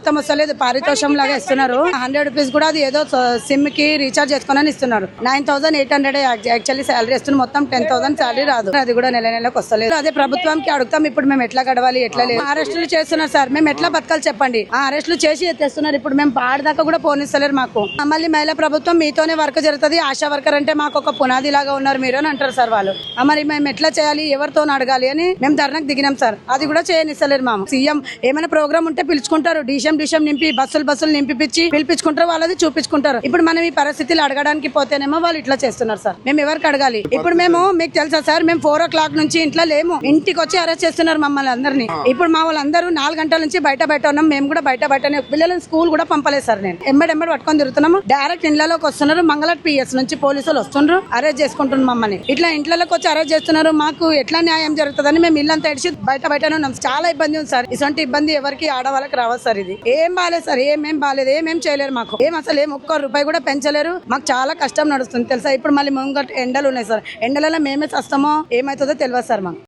జీతం వస్తలేదు, పారితోషం లాగా ఇస్తున్నారు. 100 రూపీస్ కూడా అది ఏదో సిమ్ కి రీఛార్జ్ చేసుకుని ఇస్తున్నారు. 9,800 యాక్చువల్లీ శాలరీ ఇస్తున్నారు. మొత్తం 10,000 శాలరీ రాదు. అది కూడా నెల నెలకు వస్తలేదు. అదే ప్రభుత్వంకి అడుగుతాం. ఇప్పుడు మేము ఎట్లా గడవాలి, ఎట్లా లేదు. అరెస్టులు చేస్తున్నారు సార్, మేము ఎట్లా బతకాలి చెప్పండి. ఆ అరెస్టులు చేసి తెస్తున్నారు. ఇప్పుడు మేము పాడదాకా కూడా పోనిస్తలేరు మాకు. మళ్ళీ మహిళా ప్రభుత్వం మీతోనే వర్క్ జరుగుతుంది, ఆశా వర్కర్ అంటే మాకు ఒక పునాది లాగా ఉన్నారు మీరు అని అంటారు సార్ వాళ్ళు. మరి మేము ఎట్లా చేయాలి, ఎవరితో అడగాలి అని మేము ధర్నాకు దిగినాం సార్. అది కూడా చేయనిస్తలేరు. మా సీఎం ఏమైనా ప్రోగ్రామ్ ఉంటే పిలుచుకుంటారు, డిషం నింపి బస్సులు నింపిపించి పిలిపించుకుంటారు, వాళ్ళది చూపించుకుంటారు. ఇప్పుడు మనం ఈ పరిస్థితులు అడగడానికి పోతేనేమో వాళ్ళు ఇట్లా చేస్తున్నారు సార్. మేము ఎవరికి అడగాలి? ఇప్పుడు మేము మీకు తెలుసా సార్, మేము 4 o'clock నుంచి ఇంట్లో లేము, ఇంటికి వచ్చి అరెస్ట్ చేస్తున్నారు మమ్మల్ని అందరినీ. ఇప్పుడు మా వాళ్ళందరూ 4 గంటల నుంచి బయట ఉన్నాం. మేము కూడా బయటనే పిల్లలను స్కూల్ కూడా పంపలేదు సార్. నేను ఎంబడి పట్టుకొని తిరుగుతున్నాము. డైరెక్ట్ ఇళ్లలోకి వస్తున్నారు. మంగళట్ పిఎస్ నుంచి పోలీసులు వస్తున్నారు, అరెస్ట్ చేసుకుంటున్నారు మమ్మల్ని. ఇట్లా ఇంట్లోకి వచ్చి అరెస్ట్ చేస్తున్నారు. మాకు ఎట్లా న్యాయం జరుగుతుందని మేము ఇల్లంతా ఇడిచి బయటనే ఉన్నాం. చాలా ఇబ్బంది ఉంది సార్. ఇటువంటి ఇబ్బంది ఎవరికి ఆడవాళ్ళకి రావాలి సార్. ఇది ఏం బాలేదు సార్, ఏమేం బాలేదు, ఏమేం చేయలేరు మాకు. అసలు ఒక్క రూపాయి కూడా పెంచలేరు. మాకు చాలా కష్టం నడుస్తుంది తెలుసా. ఇప్పుడు మళ్ళీ ముంగట ఎండలు ఉన్నాయి సార్. ఎండలలో మేమే వస్తామో ఏమవుతుందో తెలియదు సార్ మాకు.